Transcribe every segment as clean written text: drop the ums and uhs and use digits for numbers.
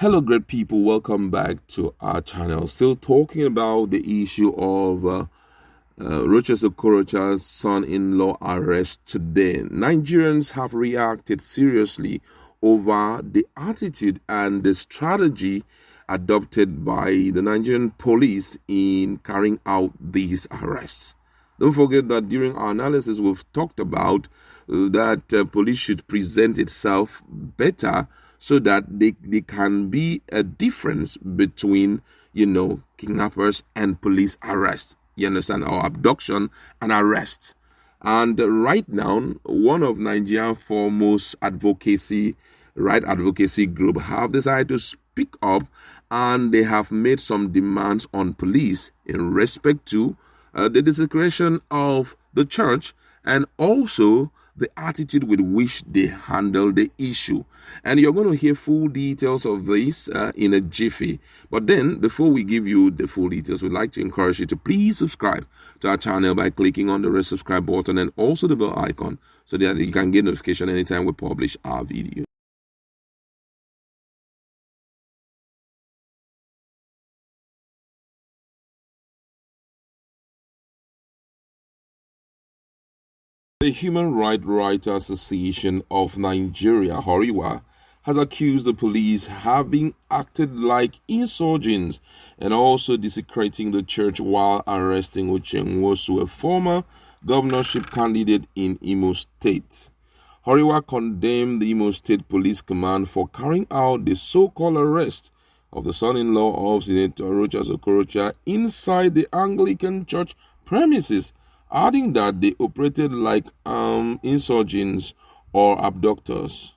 Hello, great people. Welcome back to our channel. Still talking about the issue of Rochas Okorocha's son-in-law arrest today. Nigerians have reacted seriously over the attitude and the strategy adopted by the Nigerian police in carrying out these arrests. Don't forget that during our analysis, we've talked about that police should present itself better so that they can be a difference between, kidnappers and police arrest. You understand? Or abduction and arrest. And right now, one of Nigeria's foremost right advocacy group have decided to speak up, and they have made some demands on police in respect to the desecration of the church and also the attitude with which they handle the issue. And you're going to hear full details of this in a jiffy. But then, before we give you the full details, we'd like to encourage you to please subscribe to our channel by clicking on the red subscribe button and also the bell icon so that you can get notification anytime we publish our video. The Human Rights Writers Association of Nigeria, HURIWA, has accused the police having acted like insurgents and also desecrating the church while arresting Uche Nwosu, a former governorship candidate in Imo State. HURIWA condemned the Imo State Police Command for carrying out the so-called arrest of the son-in-law of Senator Rochas Okorocha inside the Anglican church premises, adding that they operated like insurgents or abductors.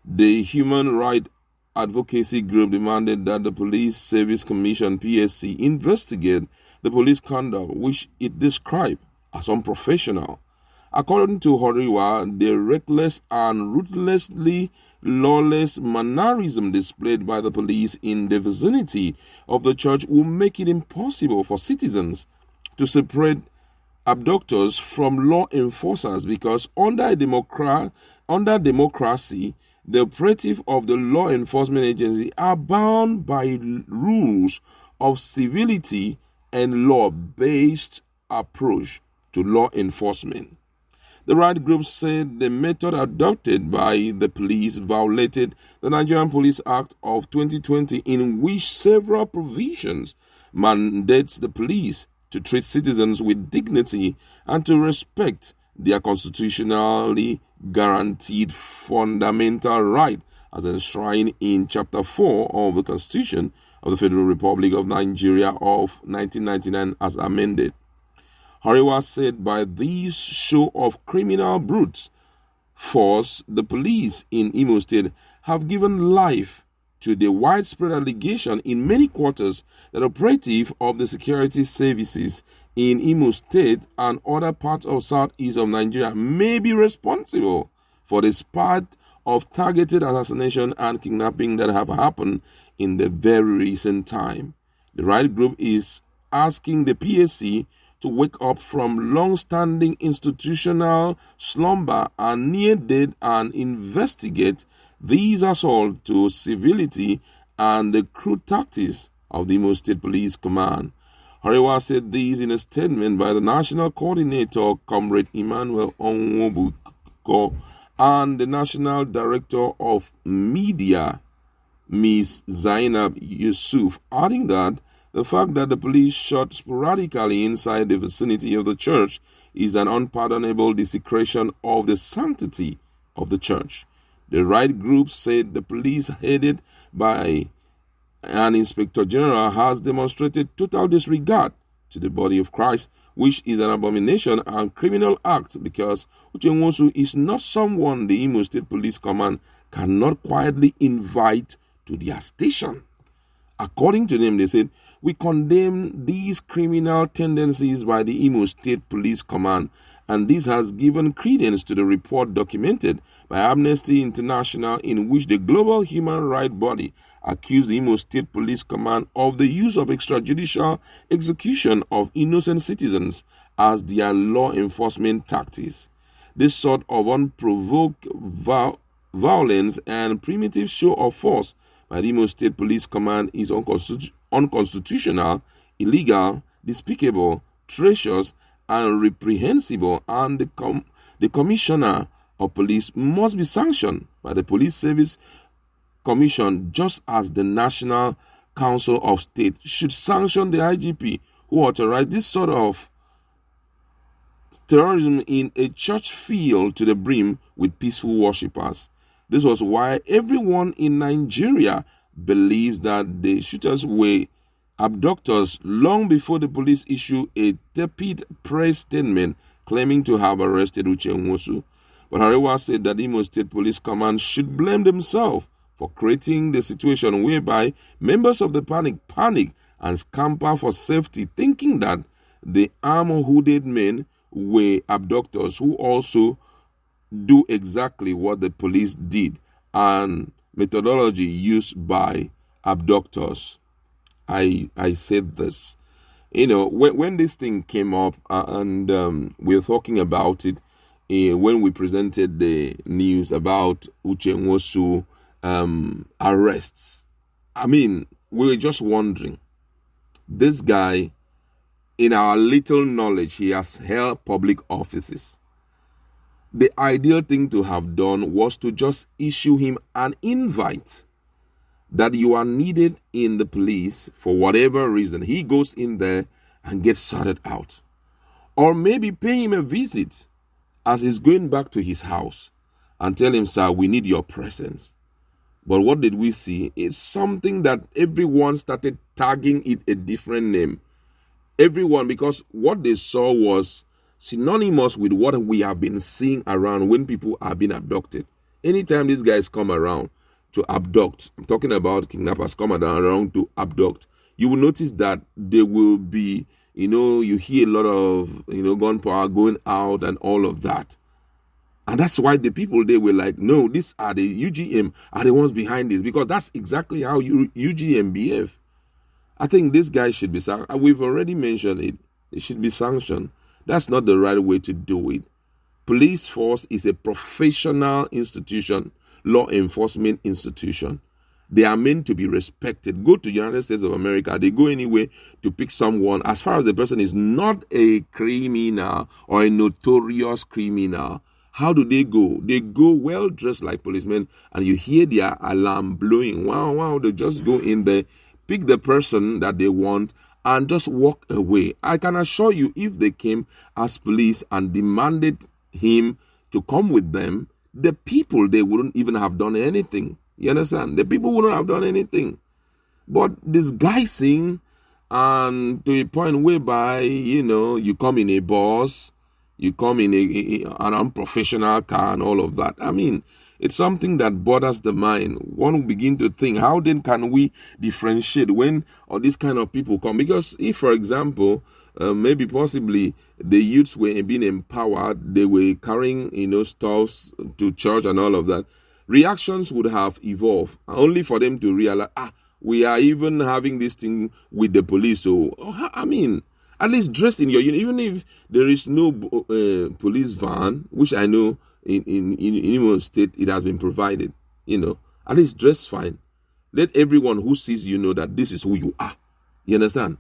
The Human Rights Advocacy Group demanded that the Police Service Commission (PSC) investigate the police conduct, which it described as unprofessional. According to HURIWA, the reckless and ruthlessly lawless mannerism displayed by the police in the vicinity of the church will make it impossible for citizens to separate abductors from law enforcers, because under democracy, the operative of the law enforcement agency are bound by rules of civility and law-based approach to law enforcement. The right group said the method adopted by the police violated the Nigerian Police Act of 2020, in which several provisions mandates the police to treat citizens with dignity and to respect their constitutionally guaranteed fundamental right as enshrined in Chapter 4 of the Constitution of the Federal Republic of Nigeria of 1999 as amended. HURIWA said by this show of criminal brute force, the police in Imo State have given life to the widespread allegation in many quarters that operative of the security services in Imo State and other parts of southeast of Nigeria may be responsible for the spate of targeted assassination and kidnapping that have happened in the very recent time. The right group is asking the PSC to wake up from long-standing institutional slumber and near death and investigate these assaults to civility and the crude tactics of the Imo State Police Command. HURIWA said this in a statement by the National Coordinator, Comrade Emmanuel Onwobuko, and the National Director of Media, Ms. Zainab Yusuf, adding that the fact that the police shot sporadically inside the vicinity of the church is an unpardonable desecration of the sanctity of the church. The right group said the police, headed by an Inspector General, has demonstrated total disregard to the body of Christ, which is an abomination and criminal act, because Uche Nwosu is not someone the Imo State Police Command cannot quietly invite to their station. According to them, they said, "We condemn these criminal tendencies by the Imo State Police Command, and this has given credence to the report documented by Amnesty International, in which the global human rights body accused the Imo State Police Command of the use of extrajudicial execution of innocent citizens as their law enforcement tactics. This sort of unprovoked violence and primitive show of force by the Imo State Police Command is unconstitutional, illegal, despicable, treacherous, and reprehensible, and the Commissioner of Police must be sanctioned by the Police Service Commission, just as the National Council of State should sanction the IGP who authorized this sort of terrorism in a church filled to the brim with peaceful worshippers. This was why everyone in Nigeria believes that the shooters were abductors long before the police issued a tepid press statement claiming to have arrested Uche Nwosu. But HURIWA said that the Imo State Police Command should blame themselves for creating the situation whereby members of the panic and scamper for safety, thinking that the armed hooded men were abductors who also do exactly what the police did and methodology used by abductors. I said this, when this thing came up and we were talking about it when we presented the news about Uche Nwosu arrests. I mean, we were just wondering, this guy, in our little knowledge, he has held public offices. The ideal thing to have done was to just issue him an invite that you are needed in the police for whatever reason. He goes in there and gets sorted out. Or maybe pay him a visit as he's going back to his house and tell him, sir, we need your presence. But what did we see? It's something that everyone started tagging it a different name. Everyone, because what they saw was synonymous with what we have been seeing around when people are being abducted. Anytime these guys come around to abduct, I'm talking about kidnappers come around to abduct, you will notice that there will be, you hear a lot of, gunpowder going out and all of that. And that's why the people, they were like, no, these are the UGM are the ones behind this, because that's exactly how UGM behave. I think this guy should be sanctioned. We've already mentioned it. It should be sanctioned. That's not the right way to do it. Police force is a professional institution, law enforcement institution. They are meant to be respected. Go to United States of America. They go anywhere to pick someone. As far as the person is not a criminal or a notorious criminal, how do they go? They go well dressed like policemen, and you hear their alarm blowing. Wow. They just go in there, pick the person that they want, and just walk away. I can assure you, if they came as police and demanded him to come with them, the people, they wouldn't even have done anything. You understand? The people wouldn't have done anything. But disguising, and to a point whereby, you come in a bus, you come in an unprofessional car and all of that. I mean, it's something that bothers the mind. One will begin to think, how then can we differentiate when all these kind of people come? Because if, for example, maybe possibly the youths were being empowered, they were carrying, stuffs to church and all of that, reactions would have evolved, only for them to realize, we are even having this thing with the police. So, I mean, at least dress in your uniform. Even if there is no police van, which I know in Imo State it has been provided, at least dress fine. Let everyone who sees you know that this is who you are. You understand?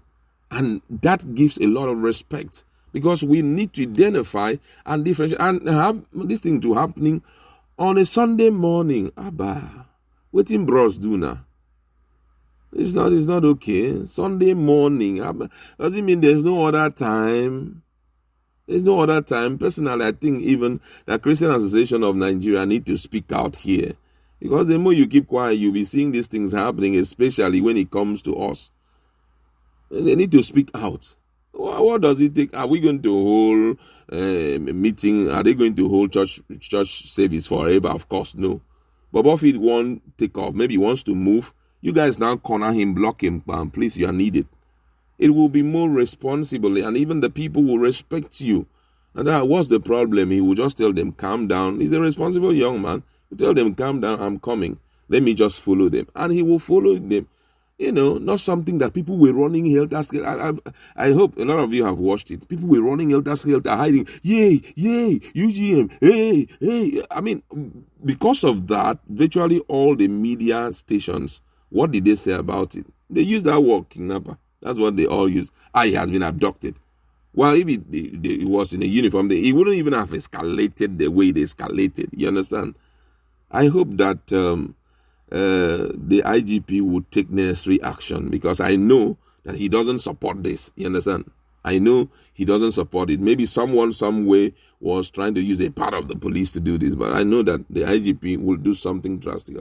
And that gives a lot of respect, because we need to identify and differentiate and have this thing to happening on a Sunday morning. What in bros do now? It's not okay. Sunday morning. Doesn't mean there's no other time. There's no other time. Personally, I think even the Christian Association of Nigeria need to speak out here. Because the more you keep quiet, you'll be seeing these things happening, especially when it comes to us. They need to speak out. What does it take? Are we going to hold a meeting? Are they going to hold church service forever? Of course, no. But if he won't take off, maybe he wants to move, you guys now corner him, block him, please, you are needed. It will be more responsible, and even the people will respect you. And what's the problem? He will just tell them, calm down. He's a responsible young man. You tell them, calm down, I'm coming. Let me just follow them. And he will follow them. Not something that people were running helter-skelter. I hope a lot of you have watched it. People were running helter-skelter, hiding. Yay, UGM, hey. I mean, because of that, virtually all the media stations What did they say about it? They used that word, kidnapper. That's what they all use. He has been abducted. Well, if it was in a uniform, he wouldn't even have escalated the way they escalated. You understand? I hope that the IGP would take necessary action, because I know that he doesn't support this. You understand? I know he doesn't support it. Maybe someone, some way, was trying to use a part of the police to do this, but I know that the IGP will do something drastic.